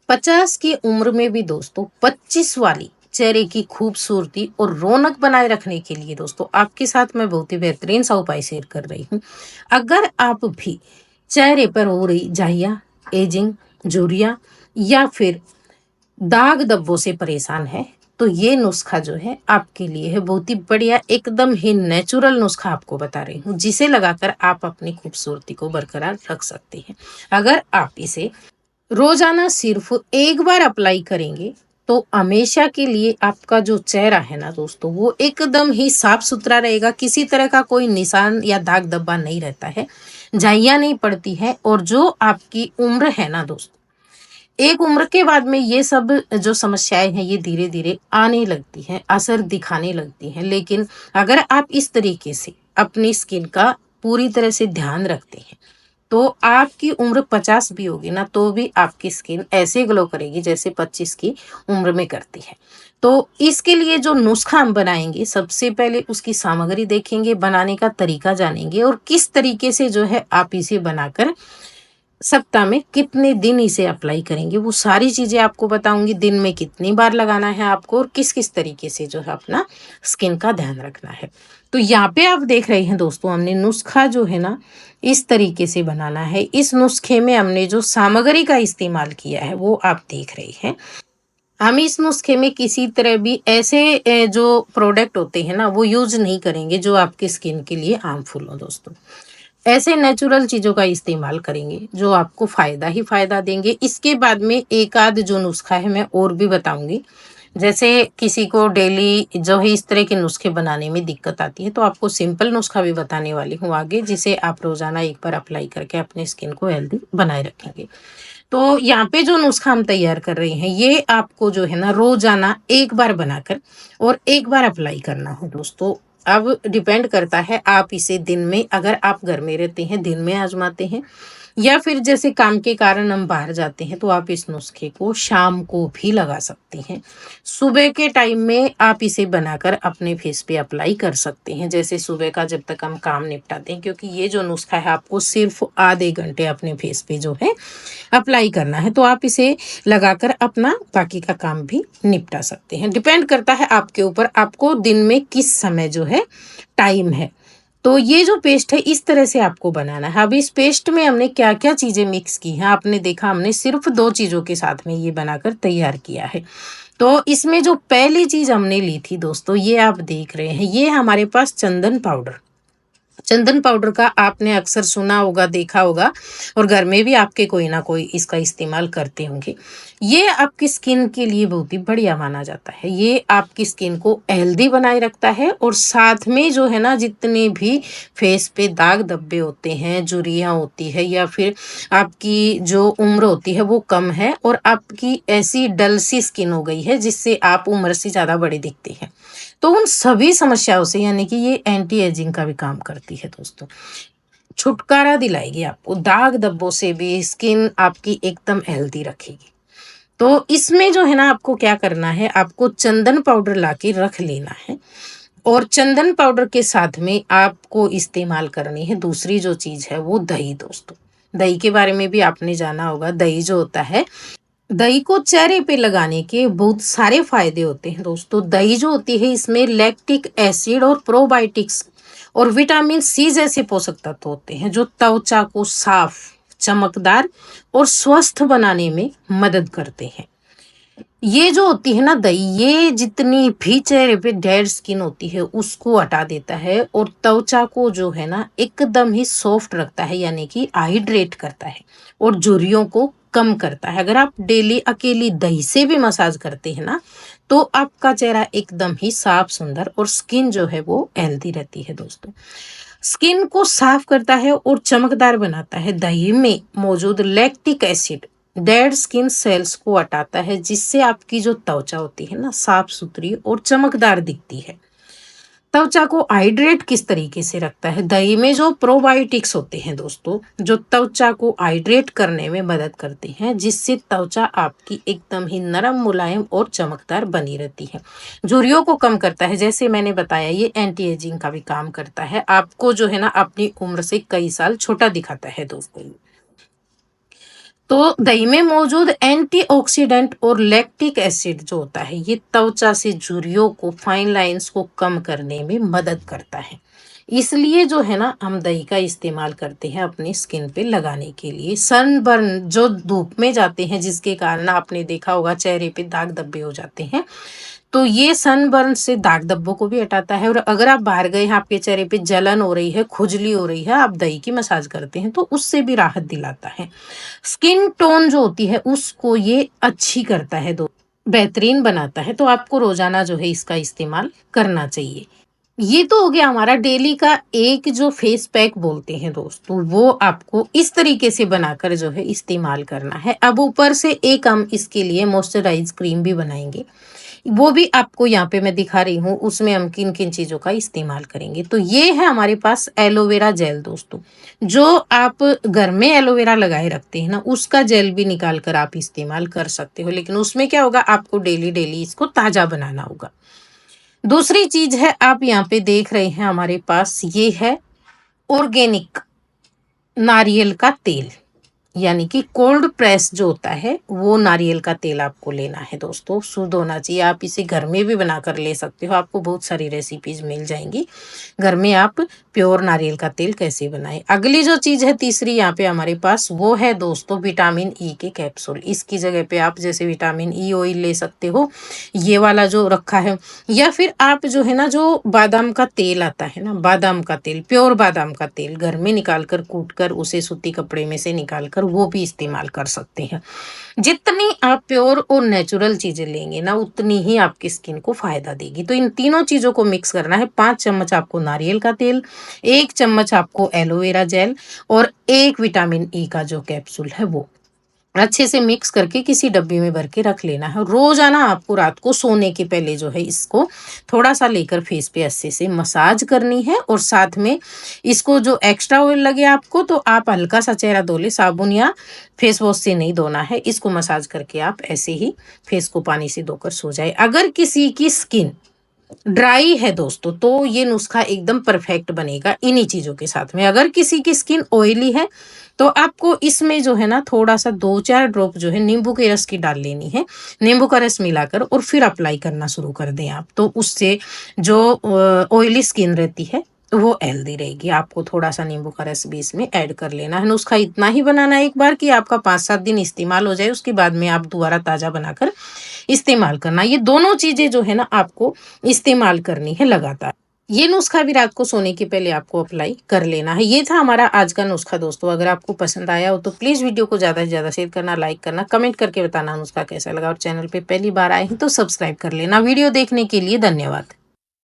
50 की उम्र में भी दोस्तों 25 वाली चेहरे की खूबसूरती और रौनक बनाए रखने के लिए दोस्तों आपके साथ मैं बहुत ही बेहतरीन सा उपाय शेयर कर रही हूँ। अगर आप भी चेहरे पर हो रही झाइयाँ, एजिंग, झुर्रियाँ या फिर दाग धब्बों से परेशान है तो ये नुस्खा जो है आपके लिए है बहुत ही बढ़िया, एकदम ही नेचुरल नुस्खा आपको बता रही हूँ जिसे लगाकर आप अपनी खूबसूरती को बरकरार रख सकते हैं। अगर आप इसे रोजाना सिर्फ एक बार अप्लाई करेंगे तो हमेशा के लिए आपका जो चेहरा है ना दोस्तों वो एकदम ही साफ सुथरा रहेगा, किसी तरह का कोई निशान या दाग धब्बा नहीं रहता है, झाइयाँ नहीं पड़ती है। और जो आपकी उम्र है ना दोस्तों, एक उम्र के बाद में ये सब जो समस्याएं हैं ये धीरे धीरे आने लगती हैं, असर दिखाने लगती हैं। लेकिन अगर आप इस तरीके से अपनी स्किन का पूरी तरह से ध्यान रखते हैं तो आपकी उम्र 50 भी होगी ना तो भी आपकी स्किन ऐसे ग्लो करेगी जैसे 25 की उम्र में करती है। तो इसके लिए जो नुस्खा हम बनाएंगे, सबसे पहले उसकी सामग्री देखेंगे, बनाने का तरीका जानेंगे और किस तरीके से जो है आप इसे बनाकर सप्ताह में कितने दिन इसे अप्लाई करेंगे वो सारी चीजें आपको बताऊंगी। दिन में कितनी बार लगाना है आपको और किस किस तरीके से जो है अपना स्किन का ध्यान रखना है। तो यहाँ पे आप देख रहे हैं दोस्तों, हमने नुस्खा जो है ना इस तरीके से बनाना है। इस नुस्खे में हमने जो सामग्री का इस्तेमाल किया है वो आप देख रहे हैं। हम इस नुस्खे में किसी तरह भी ऐसे जो प्रोडक्ट होते हैं ना वो यूज नहीं करेंगे जो आपकी स्किन के लिए हार्मफुल हो दोस्तों। ऐसे नेचुरल चीज़ों का इस्तेमाल करेंगे जो आपको फ़ायदा ही फ़ायदा देंगे। इसके बाद में एक आध जो नुस्खा है मैं और भी बताऊँगी। जैसे किसी को डेली जो है इस तरह के नुस्खे बनाने में दिक्कत आती है तो आपको सिंपल नुस्खा भी बताने वाली हूँ आगे, जिसे आप रोज़ाना एक बार अप्लाई करके अपनी स्किन को हेल्दी बनाए रखेंगे। तो यहाँ पे जो नुस्खा हम तैयार कर रहे हैं ये आपको जो है ना रोज़ाना एक बार बनाकर और एक बार अप्लाई करना है दोस्तों। अब डिपेंड करता है आप इसे दिन में, अगर आप घर में रहते हैं दिन में आजमाते हैं या फिर जैसे काम के कारण हम बाहर जाते हैं तो आप इस नुस्खे को शाम को भी लगा सकते हैं। सुबह के टाइम में आप इसे बनाकर अपने फेस पे अप्लाई कर सकते हैं, जैसे सुबह का जब तक हम काम निपटाते हैं, क्योंकि ये जो नुस्खा है आपको सिर्फ आधे घंटे अपने फेस पे जो है अप्लाई करना है। तो आप इसे लगाकर अपना बाकी का काम भी निपटा सकते हैं। डिपेंड करता है आपके ऊपर, आपको दिन में किस समय जो है टाइम है। तो ये जो पेस्ट है इस तरह से आपको बनाना है। अब इस पेस्ट में हमने क्या क्या चीज़ें मिक्स की हैं आपने देखा, हमने सिर्फ 2 चीज़ों के साथ में ये बनाकर तैयार किया है। तो इसमें जो पहली चीज़ हमने ली थी दोस्तों, ये आप देख रहे हैं, ये हमारे पास चंदन पाउडर। चंदन पाउडर का आपने अक्सर सुना होगा, देखा होगा और घर में भी आपके कोई ना कोई इसका इस्तेमाल करते होंगे। ये आपकी स्किन के लिए बहुत ही बढ़िया माना जाता है। ये आपकी स्किन को हेल्दी बनाए रखता है और साथ में जो है ना जितने भी फेस पे दाग धब्बे होते हैं, झुर्रियाँ होती है या फिर आपकी जो उम्र होती है वो कम है और आपकी ऐसी डल सी स्किन हो गई है जिससे आप उम्र से ज़्यादा बड़े दिखते हैं, तो उन सभी समस्याओं से यानी कि ये एंटी एजिंग का भी काम करती है दोस्तों। छुटकारा दिलाएगी आपको, दाग धब्बों से भी स्किन आपकी एकदम हेल्दी रखेगी। तो इसमें जो है ना आपको क्या करना है, आपको चंदन पाउडर लाके रख लेना है और चंदन पाउडर के साथ में आपको इस्तेमाल करनी है दूसरी जो चीज़ है वो दही दोस्तों। दही के बारे में भी आपने जाना होगा। दही जो होता है, दही को चेहरे पे लगाने के बहुत सारे फायदे होते हैं दोस्तों। दही जो होती है इसमें लैक्टिक एसिड और प्रोबायोटिक्स और विटामिन सी जैसे पोषक तत्व होते हैं जो त्वचा को साफ, चमकदार और स्वस्थ बनाने में मदद करते हैं। ये जो होती है ना दही, ये जितनी भी चेहरे पे डेड स्किन होती है उसको हटा देता है और त्वचा को जो है ना एकदम ही सॉफ्ट रखता है, यानी कि हाइड्रेट करता है और झुर्रियों को कम करता है। अगर आप डेली अकेली दही से भी मसाज करते हैं ना तो आपका चेहरा एकदम ही साफ सुंदर और स्किन जो है वो हेल्दी रहती है दोस्तों। स्किन को साफ करता है और चमकदार बनाता है। दही में मौजूद lactic acid dead skin cells को हटाता है जिससे आपकी जो त्वचा होती है ना साफ सुथरी और चमकदार दिखती है। त्वचा को हाइड्रेट किस तरीके से रखता है, दही में जो प्रोबायोटिक्स होते हैं दोस्तों जो त्वचा को हाइड्रेट करने में मदद करते हैं जिससे त्वचा आपकी एकदम ही नरम, मुलायम और चमकदार बनी रहती है। झुर्रियों को कम करता है, जैसे मैंने बताया ये एंटी एजिंग का भी काम करता है, आपको जो है ना अपनी उम्र से कई साल छोटा दिखाता है दोस्तों। तो दही में मौजूद एंटीऑक्सीडेंट और लैक्टिक एसिड जो होता है, ये त्वचा से झुर्रियों को, फाइन लाइंस को कम करने में मदद करता है। इसलिए जो है ना, हम दही का इस्तेमाल करते हैं अपनी स्किन पे लगाने के लिए। सनबर्न, जो धूप में जाते हैं जिसके कारण आपने देखा होगा चेहरे पे दाग धब्बे हो जाते हैं, तो ये सनबर्न से दाग धब्बों को भी हटाता है। और अगर आप बाहर गए हैं, आपके चेहरे पे जलन हो रही है, खुजली हो रही है, आप दही की मसाज करते हैं तो उससे भी राहत दिलाता है। स्किन टोन जो होती है उसको ये अच्छी करता है, दो बेहतरीन बनाता है। तो आपको रोजाना जो है इसका इस्तेमाल करना चाहिए। ये तो हो गया हमारा डेली का एक जो फेस पैक बोलते हैं दोस्तों, वो आपको इस तरीके से बनाकर जो है इस्तेमाल करना है। अब ऊपर से एक हम इसके लिए मॉइस्चराइज क्रीम भी बनाएंगे, वो भी आपको यहाँ पे मैं दिखा रही हूँ। उसमें हम किन किन चीजों का इस्तेमाल करेंगे। तो ये है हमारे पास एलोवेरा जेल दोस्तों, जो आप घर में एलोवेरा लगाए रखते हैं ना, उसका जेल भी निकाल कर आप इस्तेमाल कर सकते हो। लेकिन उसमें क्या होगा, आपको डेली डेली इसको ताजा बनाना होगा। दूसरी चीज है, आप यहाँ पे देख रहे हैं हमारे पास ये है ऑर्गेनिक नारियल का तेल, यानी कि कोल्ड प्रेस जो होता है, वो नारियल का तेल आपको लेना है दोस्तों। शुद्ध होना चाहिए। आप इसे घर में भी बनाकर ले सकते हो, आपको बहुत सारी रेसिपीज मिल जाएंगी घर में आप प्योर नारियल का तेल कैसे बनाएं। अगली जो चीज है तीसरी यहाँ पे हमारे पास, वो है दोस्तों विटामिन ई के कैप्सूल। इसकी जगह पे आप जैसे विटामिन ई ऑयल ले सकते हो, ये वाला जो रखा है, या फिर आप जो है ना, जो बादाम का तेल आता है ना, बादाम का तेल, प्योर बादाम का तेल घर में निकाल कर, कूट कर उसे सूती कपड़े में से निकाल कर वो भी इस्तेमाल कर सकते हैं। जितनी आप प्योर और नेचुरल चीजें लेंगे ना, उतनी ही आपकी स्किन को फायदा देगी। तो इन तीनों चीजों को मिक्स करना है। 5 चम्मच आपको नारियल का तेल, 1 चम्मच आपको एलोवेरा जेल और 1 विटामिन ई का जो कैप्सूल है वो अच्छे से मिक्स करके किसी डब्बे में भर के रख लेना है। रोजाना आपको रात को सोने के पहले जो है इसको थोड़ा सा लेकर फेस पे अच्छे से मसाज करनी है। और साथ में इसको जो एक्स्ट्रा ऑयल लगे आपको, तो आप हल्का सा चेहरा धो ले, साबुन या फेस वॉश से नहीं धोना है। इसको मसाज करके आप ऐसे ही फेस को पानी से धोकर सो जाए। अगर किसी की स्किन ड्राई है दोस्तों, तो ये नुस्खा एकदम परफेक्ट बनेगा इन्हीं चीजों के साथ में। अगर किसी की स्किन ऑयली है, तो आपको इसमें जो है ना, थोड़ा सा 2-4 ड्रॉप जो है नींबू के रस की डाल लेनी है। नींबू का रस मिलाकर और फिर अप्लाई करना शुरू कर दें आप, तो उससे जो ऑयली स्किन रहती है वो हेल्दी रहेगी। आपको थोड़ा सा नींबू का रस भी इसमें ऐड कर लेना है। नुस्खा इतना ही बनाना है एक बार कि आपका 5-7 दिन इस्तेमाल हो जाए, उसके बाद में आप दोबारा ताजा बनाकर इस्तेमाल करना। ये दोनों चीजें जो है ना, आपको इस्तेमाल करनी है लगातार। ये नुस्खा भी रात को सोने के पहले आपको अप्लाई कर लेना है। ये था हमारा आज का नुस्खा दोस्तों। अगर आपको पसंद आया हो तो प्लीज वीडियो को ज्यादा से ज्यादा शेयर करना, लाइक करना, कमेंट करके बताना नुस्खा कैसा लगा। और चैनल पे पहली बार आए हैं तो सब्सक्राइब कर लेना। वीडियो देखने के लिए धन्यवाद।